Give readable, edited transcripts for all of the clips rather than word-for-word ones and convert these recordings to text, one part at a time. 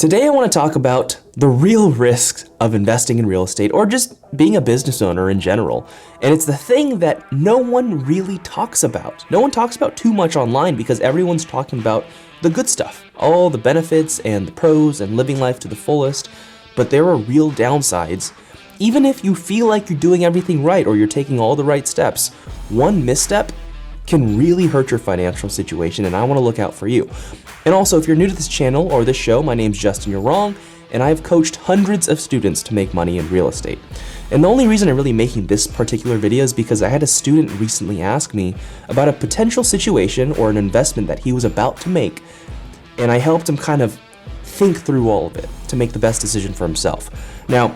Today I want to talk about the real risks of investing in real estate or just being a business owner in general. And it's the thing that no one really talks about. No one talks about too much online because everyone's talking about the good stuff, all the benefits and the pros and living life to the fullest. But there are real downsides. Even if you feel like you're doing everything right or you're taking all the right steps, one misstep can really hurt your financial situation, and I want to look out for you. And also, if you're new to this channel or this show, my name's Justin You're Wrong, and I've coached hundreds of students to make money in real estate. And the only reason I'm really making this particular video is because I had a student recently ask me about a potential situation or an investment that he was about to make, and I helped him kind of think through all of it to make the best decision for himself. Now,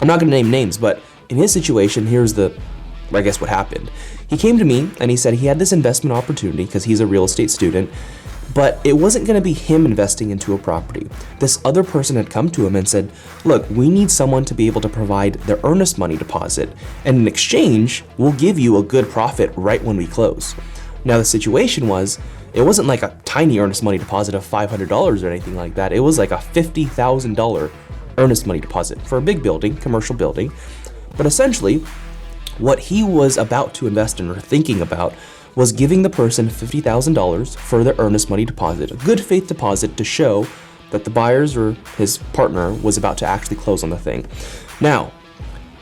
I'm not going to name names, but in his situation, here's what happened. He came to me and he said he had this investment opportunity because he's a real estate student, but it wasn't going to be him investing into a property. This other person had come to him and said, look, we need someone to be able to provide the earnest money deposit, and in exchange, we'll give you a good profit right when we close. Now the situation was, it wasn't like a tiny earnest money deposit of $500 or anything like that. It was like a $50,000 earnest money deposit for a big building, commercial building. But essentially, what he was about to invest in or thinking about was giving the person $50,000 for the earnest money deposit, a good faith deposit to show that the buyers or his partner was about to actually close on the thing. Now,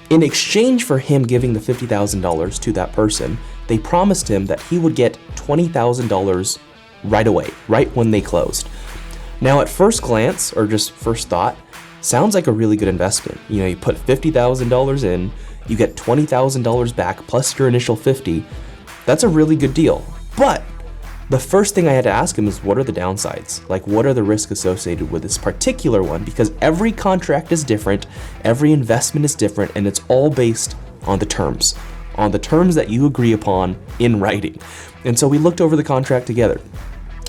in exchange for him giving the $50,000 to that person, they promised him that he would get $20,000 right away, right when they closed. Now, at first glance, or just first thought, sounds like a really good investment. You know, you put $50,000 in, you get $20,000 back plus your initial $50,000. That's a really good deal. But the first thing I had to ask him is, what are the downsides? Like, what are the risks associated with this particular one? Because every contract is different, every investment is different, and it's all based on the terms that you agree upon in writing. And so we looked over the contract together.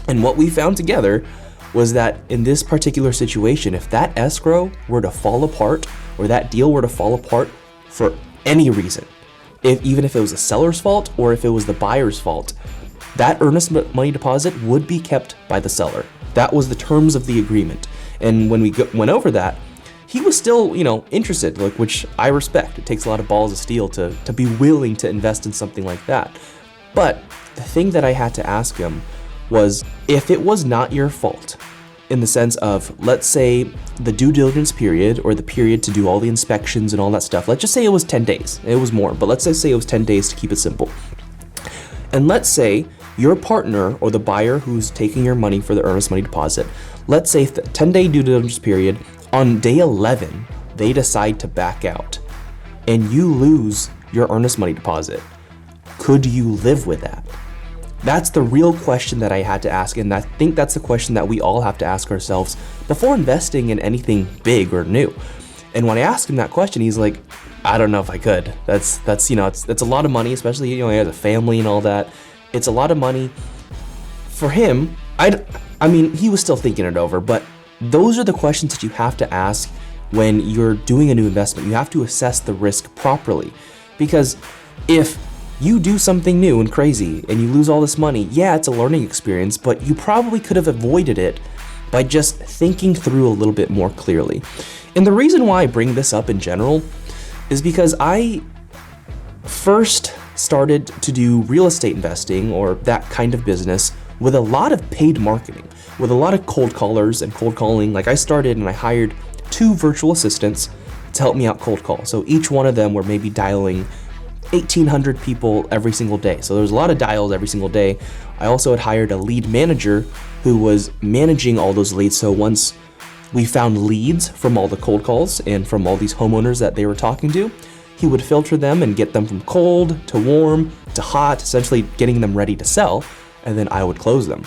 And what we found together was that in this particular situation, if that escrow were to fall apart or that deal were to fall apart for any reason, even if it was the seller's fault or if it was the buyer's fault, that earnest money deposit would be kept by the seller. That was the terms of the agreement. And when we went over that, he was still, interested, which I respect. It takes a lot of balls of steel to be willing to invest in something like that. But the thing that I had to ask him was, if it was not your fault, in the sense of, let's say the due diligence period or the period to do all the inspections and all that stuff, let's just say it was 10 days. It was more, but let's just say it was 10 days to keep it simple. And let's say your partner or the buyer who's taking your money for the earnest money deposit, let's say the 10-day due diligence period, on day 11, they decide to back out and you lose your earnest money deposit. Could you live with that? That's the real question that I had to ask, and I think that's the question that we all have to ask ourselves before investing in anything big or new. And when I asked him that question, he's like, I don't know if I could. That's it's a lot of money, especially he has a family and all that. It's a lot of money for him. I mean, he was still thinking it over, but those are the questions that you have to ask when you're doing a new investment. You have to assess the risk properly, because if you do something new and crazy and you lose all this money, yeah, it's a learning experience, but you probably could have avoided it by just thinking through a little bit more clearly. And the reason why I bring this up in general is because I first started to do real estate investing or that kind of business with a lot of paid marketing, with a lot of cold callers and cold calling. Like, I started and I hired 2 virtual assistants to help me out cold call. So each one of them were maybe dialing 1,800 people every single day. So there's a lot of dials every single day. I also had hired a lead manager who was managing all those leads. So once we found leads from all the cold calls and from all these homeowners that they were talking to, he would filter them and get them from cold to warm to hot, essentially getting them ready to sell, and then I would close them.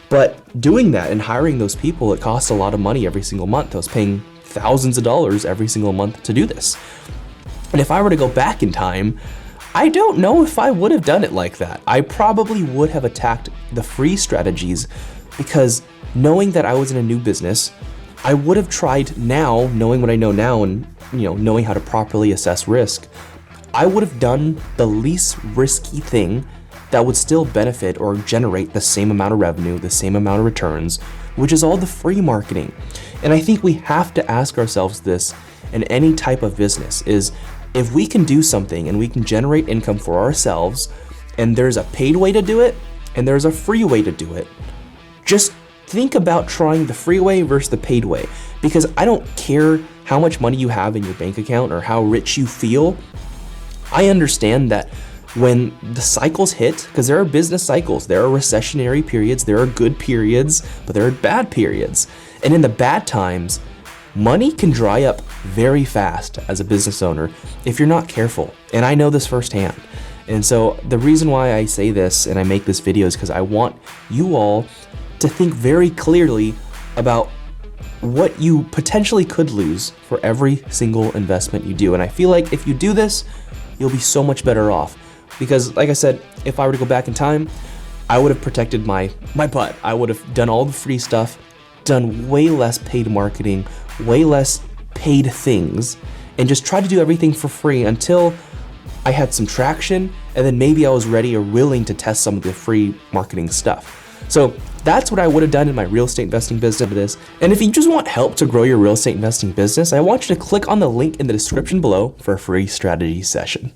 But doing that and hiring those people, it cost a lot of money every single month. I was paying thousands of dollars every single month to do this. And if I were to go back in time, I don't know if I would have done it like that. I probably would have attacked the free strategies, because knowing that I was in a new business, I would have tried now, knowing what I know now and knowing how to properly assess risk, I would have done the least risky thing that would still benefit or generate the same amount of revenue, the same amount of returns, which is all the free marketing. And I think we have to ask ourselves this in any type of business is, if we can do something and we can generate income for ourselves, and there's a paid way to do it and there's a free way to do it, just think about trying the free way versus the paid way. Because I don't care how much money you have in your bank account or how rich you feel. I understand that when the cycles hit, because there are business cycles, there are recessionary periods, there are good periods, but there are bad periods. And in the bad times, money can dry up very fast as a business owner if you're not careful. And I know this firsthand. And so the reason why I say this and I make this video is because I want you all to think very clearly about what you potentially could lose for every single investment you do. And I feel like if you do this, you'll be so much better off. Because like I said, if I were to go back in time, I would have protected my butt. I would have done all the free stuff, done way less paid marketing, way less paid things, and just tried to do everything for free until I had some traction, and then maybe I was ready or willing to test some of the free marketing stuff. So that's what I would have done in my real estate investing business. And if you just want help to grow your real estate investing business, I want you to click on the link in the description below for a free strategy session.